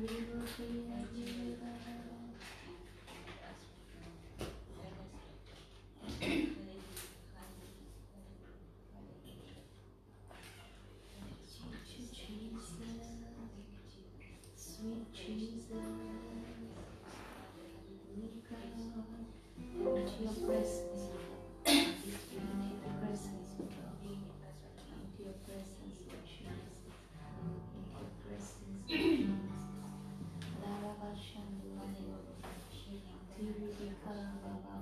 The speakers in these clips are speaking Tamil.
Sweet Jesus, we come into your presence. Into your presence, O God. Into your presence, O Jesus. Into your presence, O Jesus. Larabashandulabo. Tiribikababa.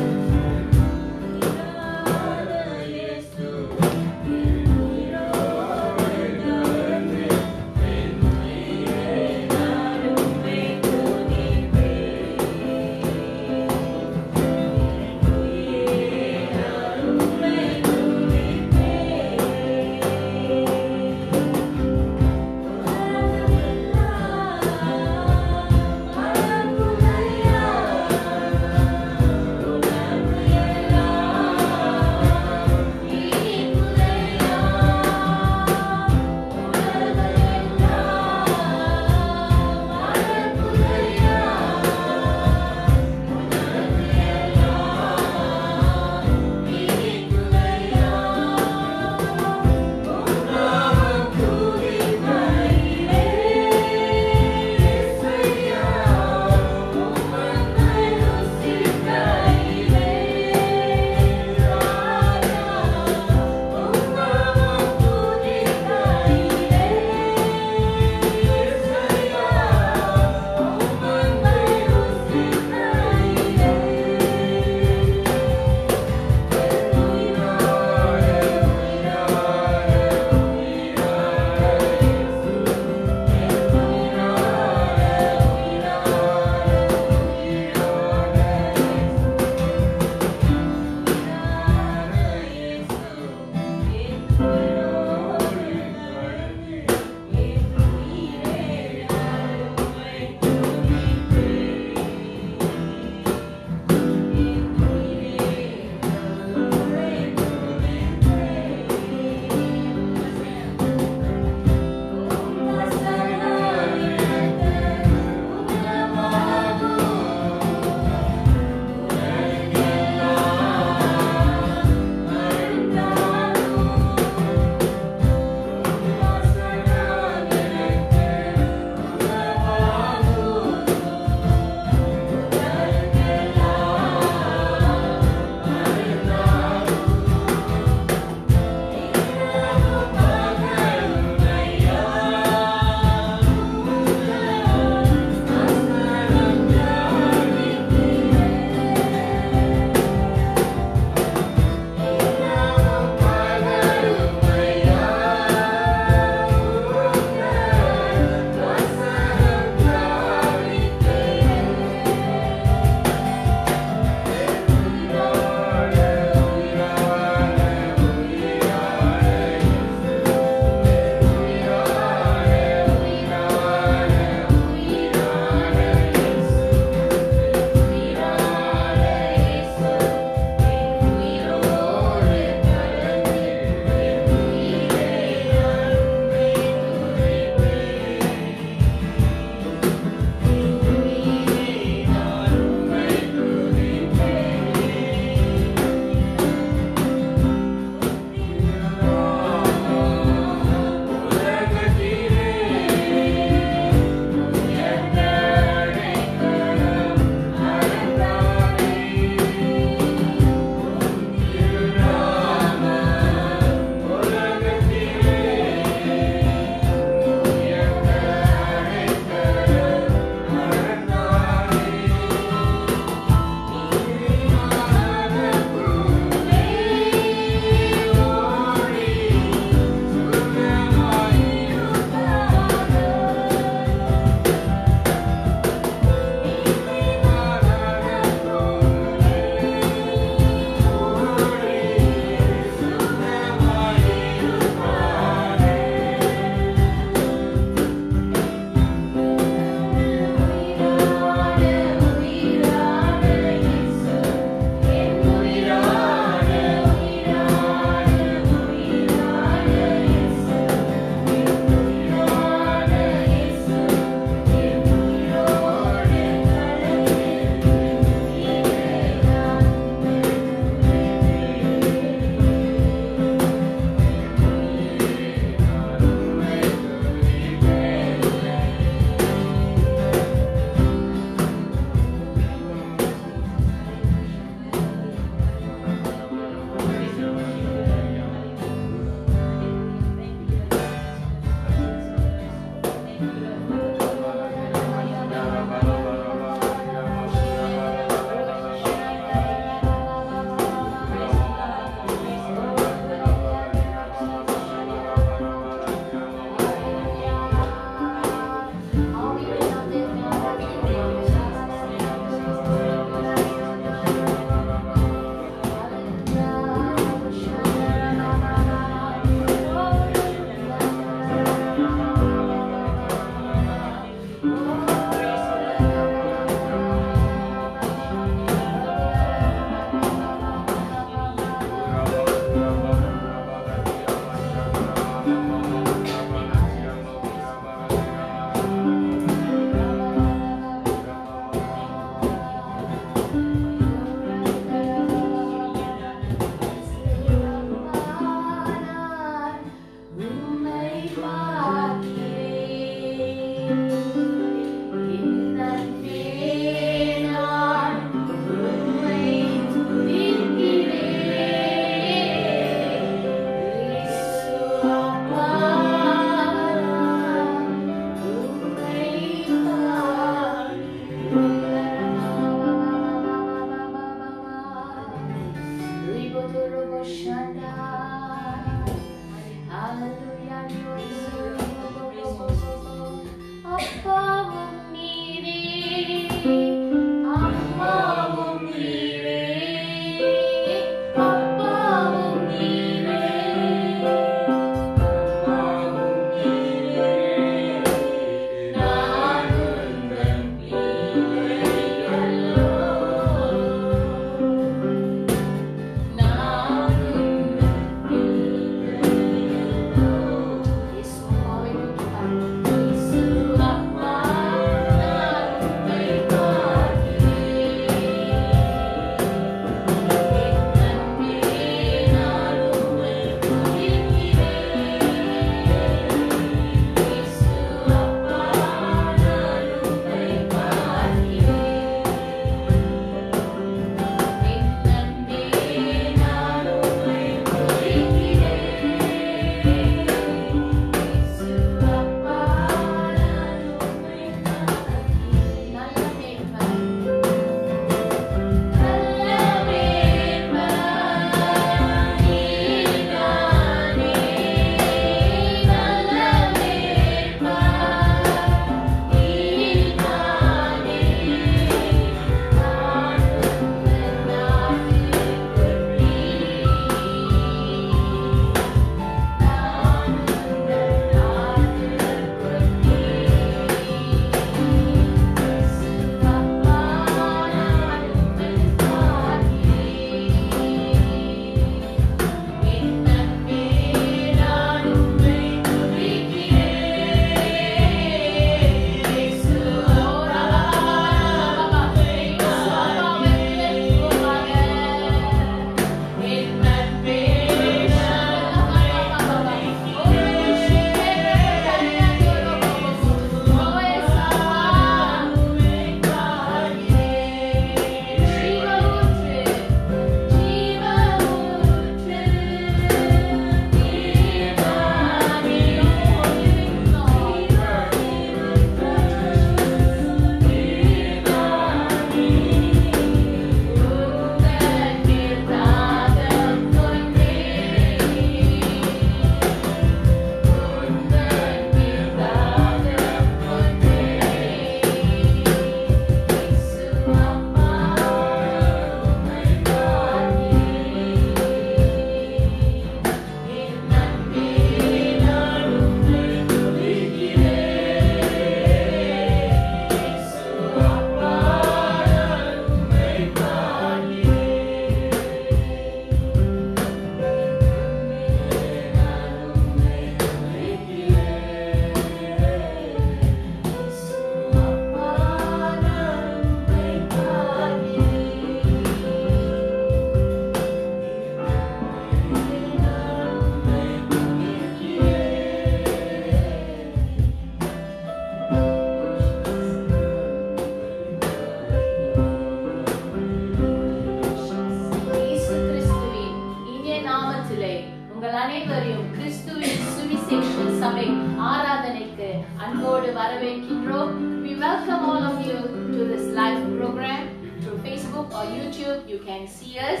We welcome all of you to this live program through Facebook or YouTube. You can see us.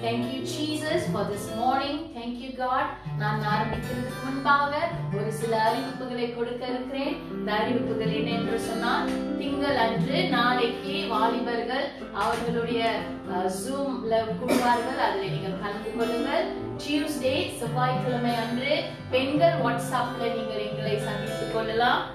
Thank you, Jesus, for this morning. Thank you, God. நான் ஆரம்பிக்கிறதுக்கு முன்பாக ஒரு சில அறிவிப்புகளை கொடுக்க இருக்கிறேன். இந்த அறிவிப்புகள் என்ன என்று சொன்னால், திங்கள் அன்று நாளைக்கு வாலிபர்கள் அவர்களுடைய Zoomல கூடுவார்கள். அதில் நீங்கள் கலந்து கொள்ளுங்கள். Tuesday செவ்வாய்க்கிழமை அன்று பெண்கள் வாட்ஸ்அப்ல நீங்கள் எங்களை சந்தித்துக் கொள்ளலாம்.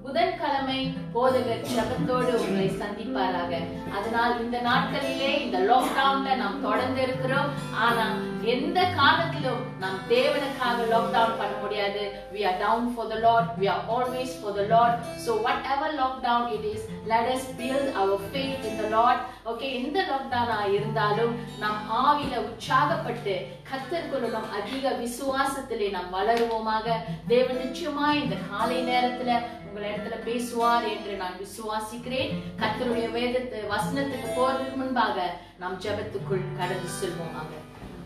புதன்கிழமை போதகர் ஜெபத்தோடு உங்களை சந்திப்பாராக. அதனால் இந்த நாட்களிலே இந்த லாக்டவுன்ல நாம் தொடர்ந்து இருக்கிறோம். ஆனா எந்த காலத்திலும் நாம் தேவனுக்காக லாக்டவுன் பண்ண முடியாது. We are down for the Lord. We are always for the Lord. So whatever lockdown it is, let us build our faith in the Lord. Okay, இந்த லாக்டவுனா இருந்தாலும் நாம் ஆவில உற்சாகப்பட்டு கர்த்தருக்குள்ள நாம் அதிக விசுவாசத்திலே நாம் வளருவோமாக. தேவன் நிச்சயமாய் இந்த காலை நேரத்துல உங்களிடத்துல பேசுவார் என்று நான் விசுவாசிக்கிறேன். கர்த்தருடைய வசனத்துக்கு போறதுக்கு முன்பாக நாம் ஜெபத்துக்குள் கடந்து செல்வோமாக.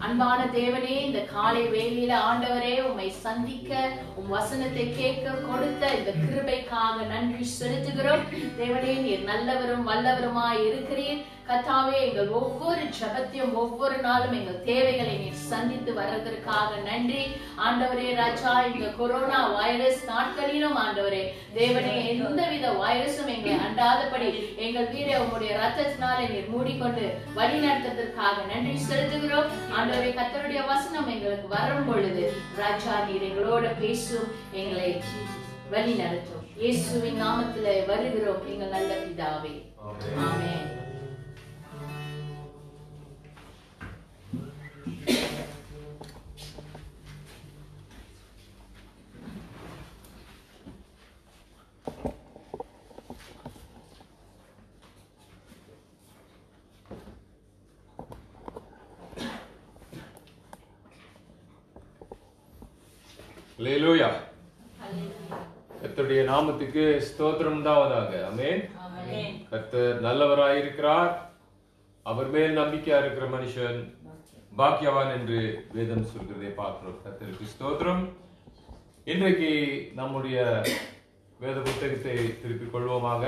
அன்பான தேவனே, இந்த காலை வேளையில ஆண்டவரே உம்மை சந்திக்க உம் வசனத்தை கேட்க கொடுத்த இந்த கிருபைக்காக நன்றி செலுத்துகிறோம். தேவனே, நீர் நல்லவரும் வல்லவருமாய் இருக்கிறீர். கர்த்தாவே எங்கள் ஒவ்வொரு ஜெபத்தையும் ஒவ்வொரு நாளும் எங்கள் தேவைகளை நீர் சந்தித்து வர்றதற்காக நன்றி ஆண்டவரே. ராஜா, இந்த கொரோனா வைரஸ் நாட்களிலும் ஆண்டவரே தேவனே எந்தவித வைரஸும் எங்களை அண்டாதபடி எங்கள் வீரை உங்களுடைய ரத்தத்தினாலே நீர் மூடிக்கொண்டு வழி நடத்ததற்காக நன்றி செலுத்துகிறோம் ஆண்டவரே. கர்த்தருடைய வசனம் எங்களுக்கு வரும் பொழுது ராஜா நீர் எங்களோட பேசும், எங்களை வழி நடத்தும். இயேசுவின் நாமத்திலே வருகிறோம் எங்கள் நல்ல பிதாவே. ஆமென். அல்லேலூயா. கர்த்தருடைய நாமத்துக்கு ஸ்தோத்திரம் உண்டாவதாக. ஆமென். கர்த்தர் நல்லவராயிருக்கிறார். அவர் மேல் நம்பிக்கையா இருக்கிற மனுஷன் பாக்கியவான் என்று வேதம் சொல்கிறதை பார்க்கிறோம். கர்த்தருக்கு ஸ்தோத்திரம். இன்றைக்கு நம்முடைய வேத புத்தகத்தை திருப்பிக் கொள்வோமாக.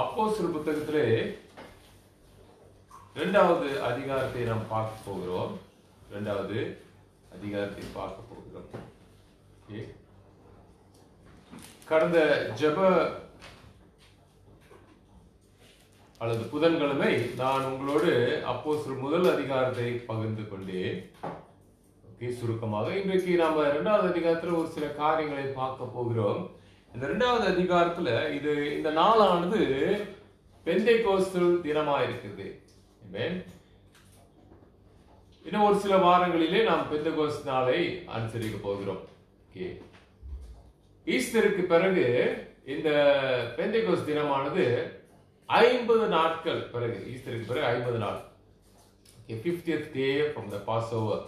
அப்போஸ்தலர் புத்தகத்திலே 2வது அதிகாரத்தை நாம் பார்க்க போகிறோம். 2வது அதிகாரத்தை பார்க்க போகிறோம். கடந்த ஜெப அல்லது புதன்கிழமை நான் உங்களோடு அப்போஸ்தலர் முதல் அதிகாரத்தை பகிர்ந்து கொண்டேன். சுருக்கமாக இன்றைக்கு நாம 2வது அதிகாரத்துல ஒரு சில காரியங்களை பார்க்க போகிறோம். இந்த 2வது அதிகாரத்துல இந்த நாளானது பெந்தைக்கோஸ்து தினமா இருக்குது. இன்னும் ஒரு சில வாரங்களிலே நாம் பெந்தகோஸ்து நாளை அனுசரிக்க போகிறோம். ஈஸ்டருக்கு பிறகு இந்த பெந்தகோஸ்து தினமானது 50 நாட்கள் பிறகு, ஈஸ்டருக்கு பிறகு 50 நாள், 50th day from the Passover.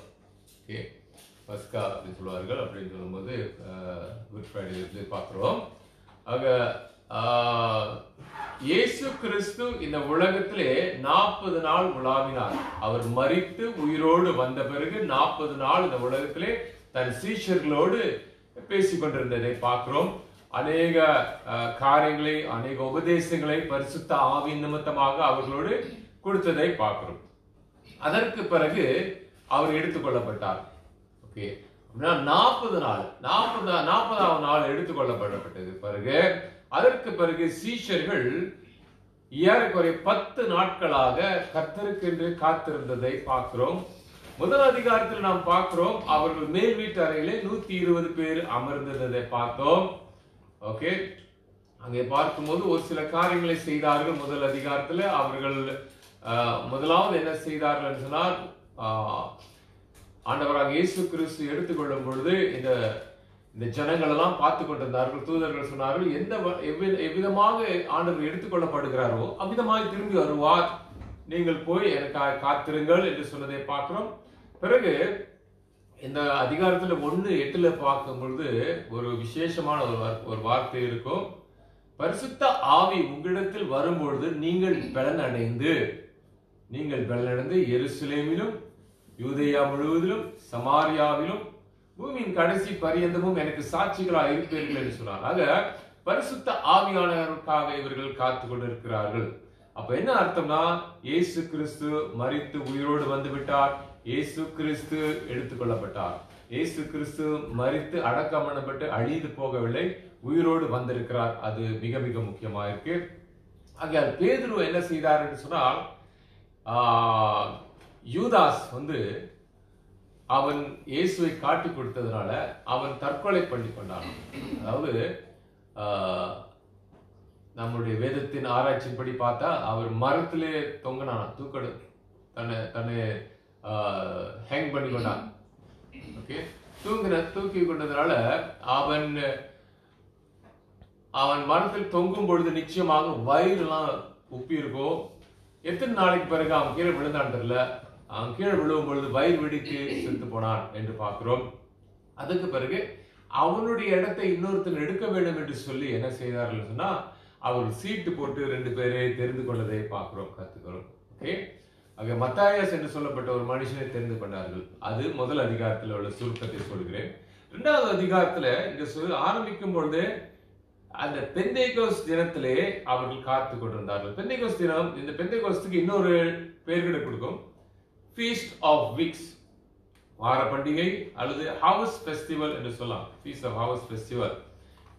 பஸ்கா அப்படின்னு சொல்லுவார்கள். அப்படின்னு சொல்லும்போது குட் ஃப்ரைடே பார்க்கிறோம். ஆக இயேசு கிறிஸ்து இந்த உலகத்திலே 40 நாள் உலாவினார். அவர் மரித்து உயிரோடு வந்த பிறகு 40 நாள் இந்த உலகத்திலே தன் சீஷர்களோடு பேசிக் கொண்டிருந்ததை பார்க்கிறோம். அநேக காரியங்களை, அநேக உபதேசங்களை பரிசுத்த ஆவியின் நிமித்தமாக அவர்களோடு கொடுத்ததை பார்க்கிறோம். அதற்கு பிறகு அவர் எடுத்துக்கொள்ளப்பட்டார். 40 நாள், 40வது நாள் எடுத்துக்கொள்ளப்பட்டது பிறகு, அதற்கு பிறகு சீஷர்கள் ஏறக்குறைய 10 நாட்களாக கர்த்தருக்கென்று காத்திருந்ததை பார்க்கிறோம். முதல் அதிகாரத்தில் நாம் பார்க்கிறோம், அவர்கள் மேல் வீட்டு அறையிலே 120 பேர் அமர்ந்ததை பார்த்தோம். ஓகே, அங்கே பார்க்கும்போது ஒரு சில காரியங்களை செய்தார்கள். முதல் அதிகாரத்தில் அவர்கள் முதலாவது என்ன செய்தார்கள் என்று சொன்னால், ஆண்டவராக இயேசு கிறிஸ்து எடுத்துக்கொள்ளும் பொழுது இந்த ஜனங்கள் எல்லாம் பார்த்து கொண்டிருந்தார்கள். தூதர்கள் சொன்னார்கள், எவ்விதமாக ஆண்டவர் எடுத்துக்கொள்ளப்படுகிறாரோ அவ்விதமாக திரும்பி வருவார், நீங்கள் போய் எனக்காக காத்திருங்கள் என்று சொன்னதை பார்க்கிறோம். பிறகு இந்த அதிகாரத்துல 1:8 பார்க்கும் பொழுது ஒரு விசேஷமான ஒரு வார்த்தை இருக்கும். பரிசுத்த ஆவி உங்களிடத்தில் வரும்பொழுது நீங்கள் பலனடைந்து எருசலேமிலும் யூதேயா முழுவதிலும் சமாரியாவிலும் பூமியின் கடைசி பரியந்தமும் எனக்கு சாட்சிகளாக இருப்பீர்கள் என்று சொன்னார். ஆக பரிசுத்த ஆவியானவருக்காக இவர்கள் காத்து கொண்டிருக்கிறார்கள். அப்ப என்ன அர்த்தம்னா, இயேசு கிறிஸ்து மரித்து உயிரோடு வந்து விட்டார், இயேசு கிறிஸ்து எடுத்துக்கொள்ளப்பட்டார், இயேசு கிறிஸ்து மரித்து அடக்கம் பண்ணப்பட்டு அழிந்து போகவில்லை, உயிரோடு வந்திருக்கிறார். அது மிக மிக முக்கியமா இருக்கு. ஆகையால் பேதுரு என்ன செய்தார் என்று சொன்னால், யூதாஸ் அவன் இயேசுவை காட்டி கொடுத்ததுனால அவன் தற்கொலை பண்ணி கொண்டான். அதாவது நம்முடைய வேதத்தின் ஆராய்ச்சியின்படி பார்த்தா அவர் மரத்திலே தொங்கினான், தன்னை ஹேங் பண்ணி கொண்டான். ஓகே, தூக்கி கொண்டதுனால அவன் மரத்தில் தொங்கும் பொழுது நிச்சயமாக வயிறுலாம் உப்பி இருக்கும். எத்தனை நாளைக்கு பிறகு அவன் கீழே விழுந்தான் தெரியல. அவன் கீழே விழுவும் பொழுது வயிறு வெடித்து செத்து போனான் என்று பார்க்கிறோம். அதுக்கு பிறகு அவனுடைய இடத்தை இன்னொருத்தர் எடுக்க வேண்டும் என்று சொல்லி என்ன செய்தார்கள் சொன்னா, அவர் சீட்டு போட்டு 2 பேரை தெரிந்து கொண்டதை பார்க்கிறோம், கத்துக்கிறோம். ஓகே, ஆக மத்தாயாஸ் என்று சொல்லப்பட்ட ஒரு மனுஷனை தெரிந்து கொண்டார்கள். அது முதல் அதிகாரத்தில் உள்ள சுருக்கத்தை சொல்கிறேன். 2வது அதிகாரத்துல இங்க ஆரம்பிக்கும் பொழுது அந்த பெந்தேகோஸ் தினத்திலே அவர்கள் காத்து கொண்டிருந்தார்கள். பெந்தேகோஸ் தினம், இந்த பெந்தேகோஸ்துக்கு இன்னொரு பெயர்களை கொடுக்கும், ஃபீஸ்ட் ஆஃப் வீக்ஸ், வார பண்டிகை அல்லது ஹார்வெஸ்ட் ஃபெஸ்டிவல் என்று சொல்லலாம். ஃபீஸ்ட் ஆஃப் ஹார்வெஸ்ட் ஃபெஸ்டிவல்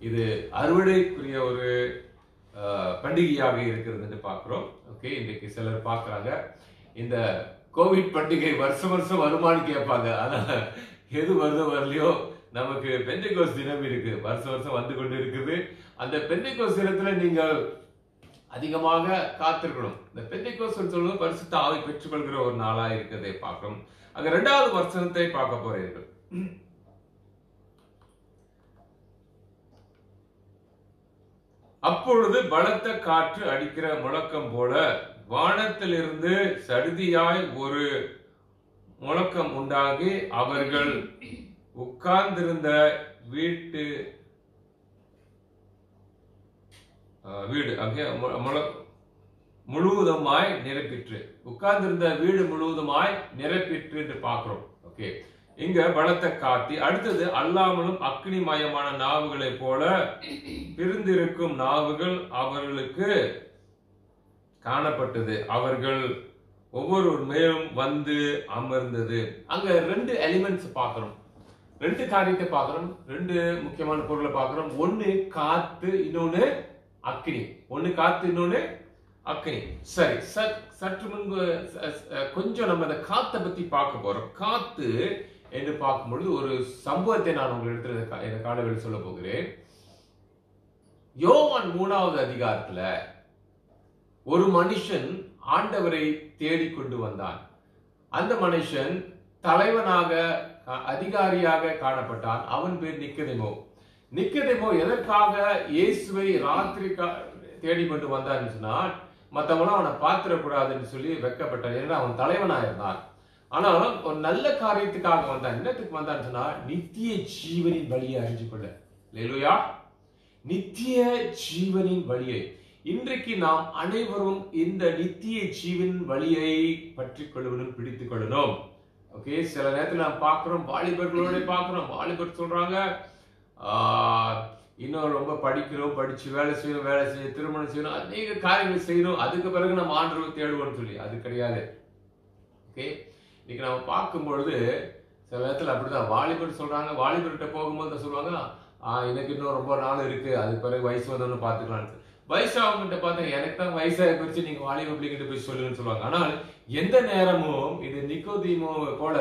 இது அறுவடைக்குரிய ஒரு பண்டிகையாக இருக்கிறது என்று பார்க்கிறோம். ஓகே, இன்றைக்கு சிலர் பார்க்குறாங்க இந்த கோவிட் பண்டிகை வருஷம் வருஷம் வருமானு கேட்பாங்க. அதனால எது வருதோ வரலையோ நமக்கு பெந்தேகோஸ் தினம் இருக்கு, வருஷம் வருஷம் வந்து கொண்டு இருக்குது. அந்த பெந்தேகோஸ் தினத்துல நீங்கள் அதிகமாக காத்திருக்கணும். இந்த பெந்தேகோஸ் சொல்லுவது பரிசுத்த ஆவி பெற்றுக்கொள்கிற ஒரு நாளா இருக்கிறதை பார்க்கிறோம். அங்க 2வது வசனத்தை பார்க்க போறீர்கள். அப்பொழுது பலத்த காற்று அடிக்கிற முழக்கம் போல வானத்திலிருந்து சடுதியாய் ஒரு முழக்கம் உண்டாகி அவர்கள் உட்கார்ந்திருந்த வீடு அங்கே முழுவதுமாய் நிரப்பிற்று. உட்கார்ந்திருந்த வீடு முழுவதுமாய் நிரப்பிற்று என்று பார்க்கிறோம். ஓகே, இங்க பலத்த காட்டி, அடுத்தது அல்லாமலும் அக்னிமயமான நாவுகளை போல பிரிந்திருக்கும் நாவுகள் அவர்களுக்கு காணப்பட்டது. அவர்கள் ஒவ்வொரு மேலும் வந்து அமர்ந்தது. அங்க 2 எலிமெண்ட்ஸ் பார்க்கிறோம், 2 காரியத்தை பார்க்கிறோம், 2 முக்கியமான பொருளை பார்க்கிறோம். ஒன்னு காத்து, இன்னொன்னு அக்னி. ஒன்னு காத்து, இன்னொன்னு அக்னி. சரி, சற்று முன்பு கொஞ்சம் நம்ம அந்த காத்தை பத்தி பார்க்க போறோம். காத்து என்று பார்க்கும்பொழுது ஒரு சம்பவத்தை நான் உங்களிடத்தில் இந்த காலவெளி சொல்ல போகிறேன். யோவான் 3வது அதிகாரத்துல ஒரு மனுஷன் ஆண்டவரை தேடிக்கொண்டு வந்தான். அந்த மனுஷன் தலைவனாக, அதிகாரியாக காணப்பட்டான். அவன் பேர் நிக்கதேமோ. நிக்கதேமோ எதற்காக இயேசுவை ராத்திரி தேடிக்கொண்டு வந்தான்னு சொன்னால், மற்றவங்களாம் அவனை பார்த்திடக்கூடாதுன்னு சொல்லி வெட்கப்பட்டான். ஏன்னா அவன் தலைவனாக இருந்தான். ஆனாலும் ஒரு நல்ல காரியத்துக்காக வந்தான். என்னத்துக்கு வந்தான்னு சொன்னா, நித்திய ஜீவனின் வழியை அறிஞ்சு கொள்ள. அல்லேலூயா, நித்திய ஜீவனின் வழியை. இன்றைக்கு நாம் அனைவரும் இந்த நித்திய ஜீவன் வழியை பற்றி கொள்ளணும், பிடித்துக் கொள்ளணும். ஓகே, சில நேரத்தில் நாம் பார்க்கிறோம், வாலிபர்களோட பார்க்கிறோம். வாலிபர் சொல்றாங்க, இன்னும் ரொம்ப படிக்கிறோம், படிச்சு வேலை செய்யணும், திருமணம் செய்யணும், அநேக காரியங்கள் செய்யணும், அதுக்கு பிறகு நம்ம ஆண்டவரை தேடுவோம்னு சொல்லி. அது கிடையாது. ஓகே, இன்னைக்கு நம்ம பார்க்கும் பொழுது சில நேரத்தில் அப்படிதான் வாலிபர் சொல்றாங்க. வாலிபர்கிட்ட போகும்போது சொல்லுவாங்க, எனக்கு இன்னும் ரொம்ப நாள் இருக்கு, அதுக்கு பிறகு வயசு வந்தோன்னு பார்த்துக்கலான்னு. வயசாகவங்கிட்ட பார்த்தா எனக்கு தான் வயசாக போயிடுச்சு, நீங்க வாலிப பிள்ளைங்கிட்ட போய் சொல்லுன்னு சொல்லுவாங்க. ஆனால் எந்த நேரமும் இது நிக்கோதேமோ போல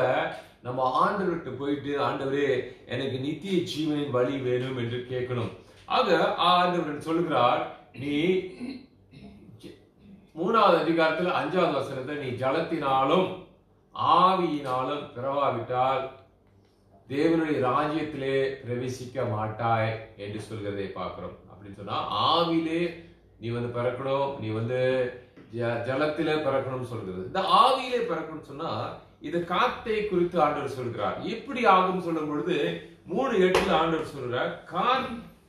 நம்ம ஆண்டவர்கிட்ட போயிட்டு, ஆண்டவரே எனக்கு நித்திய ஜீவனின் வழி வேணும் என்று கேட்கணும். ஆக ஆண்டவர் சொல்லுகிறார், நீ 3வது அதிகாரத்தில் 5வது வசனத்தை, நீ ஜலத்தினாலும் ஆவியினாலும் பிறவாவிட்டால் தேவனுடைய ராஜ்யத்திலே பிரவேசிக்க மாட்டாய் என்று சொல்கிறதை பார்க்கிறோம். அப்படின்னு சொன்னா ஆவிலே நீ பிறக்கணும், நீ ஜலத்திலே பிறக்கணும் சொல்கிறது. இந்த ஆவியிலே பிறக்கணும் சொன்னா இது காத்தை குறித்து ஆண்டவர் சொல்கிறார். எப்படி ஆகும் சொல்லும் பொழுது 3:8 ஆண்டவர் சொல்கிறார்,